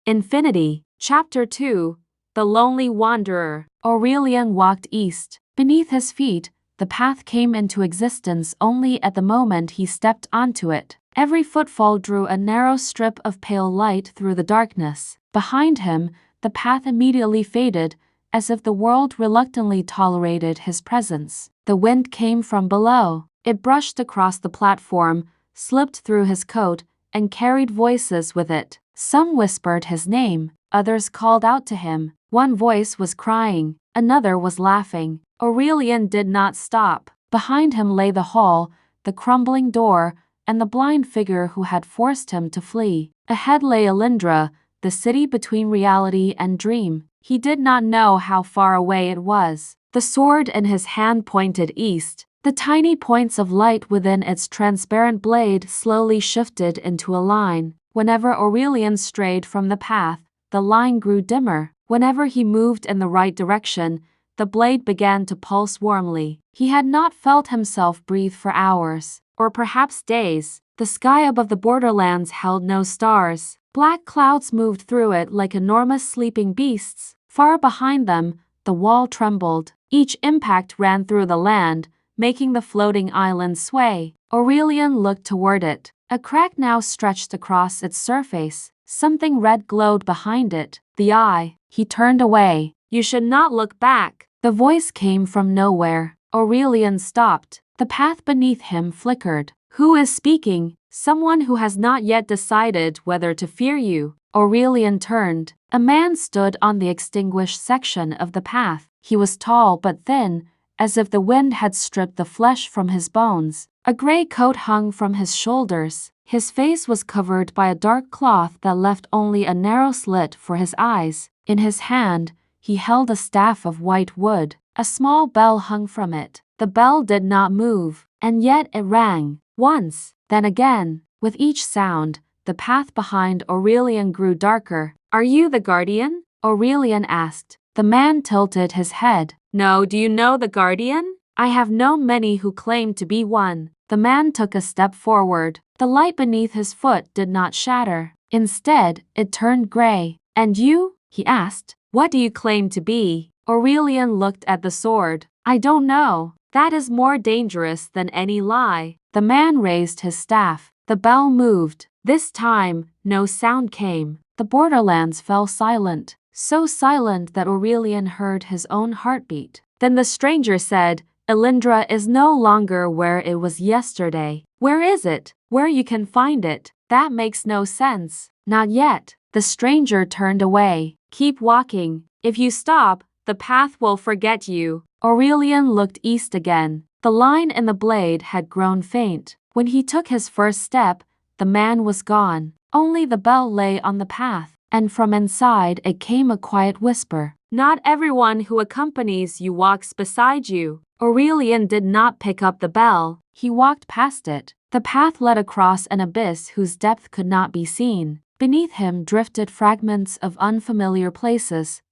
Infinity. Chapter 2. The Lonely Wanderer. Aurelian walked east. Beneath his feet, the path came into existence only at the moment he stepped onto it. Every footfall drew a narrow strip of pale light through the darkness. Behind him, the path immediately faded, as if the world reluctantly tolerated his presence. The wind came from below. It brushed across the platform, slipped through his coat, and carried voices with it. Some whispered his name, others called out to him. One voice was crying, another was laughing. Aurelian did not stop. Behind him lay the hall, the crumbling door, and the blind figure who had forced him to flee. Ahead lay Elindra, the city between reality and dream. He did not know how far away it was. The sword in his hand pointed east. The tiny points of light within its transparent blade slowly shifted into a line. Whenever Aurelian strayed from the path, the line grew dimmer. Whenever he moved in the right direction, the blade began to pulse warmly. He had not felt himself breathe for hours, or perhaps days. The sky above the borderlands held no stars. Black clouds moved through it like enormous sleeping beasts. Far behind them, the wall trembled. Each impact ran through the land, making the floating island sway. Aurelian looked toward it. A crack now stretched across its surface. Something red glowed behind it. The eye. He turned away. "You should not look back." The voice came from nowhere. Aurelian stopped. The path beneath him flickered. "Who is speaking?" "Someone who has not yet decided whether to fear you." Aurelian turned. A man stood on the extinguished section of the path. He was tall but thin, as if the wind had stripped the flesh from his bones. A gray coat hung from his shoulders. His face was covered by a dark cloth that left only a narrow slit for his eyes. In his hand, he held a staff of white wood. A small bell hung from it. The bell did not move, and yet it rang. Once, then again. With each sound, the path behind Aurelian grew darker. "Are you the guardian?" Aurelian asked. The man tilted his head. "No, do you know the guardian? I have known many who claim to be one." The man took a step forward. The light beneath his foot did not shatter. Instead, it turned gray. "And you?" he asked. "What do you claim to be?" Aurelian looked at the sword. "I don't know. That is more dangerous than any lie." The man raised his staff. The bell moved. This time, no sound came. The borderlands fell silent. So silent that Aurelian heard his own heartbeat. Then the stranger said, "Elindra is no longer where it was yesterday." "Where is it?" "Where you can find it." "That makes no sense." "Not yet." The stranger turned away. "Keep walking. If you stop, the path will forget you." Aurelian looked east again. The line in the blade had grown faint. When he took his first step, the man was gone. Only the bell lay on the path, and from inside it came a quiet whisper. "Not everyone who accompanies you walks beside you." Aurelian did not pick up the bell. He walked past it. The path led across an abyss whose depth could not be seen. Beneath him drifted fragments of unfamiliar places.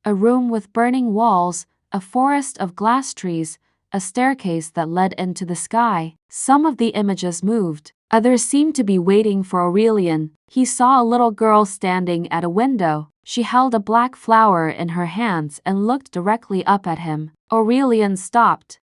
A room with burning walls, a forest of glass trees, a staircase that led into the sky. Some of the images moved. Others seemed to be waiting for Aurelian. He saw a little girl standing at a window. She held a black flower in her hands and looked directly up at him. Aurelian stopped.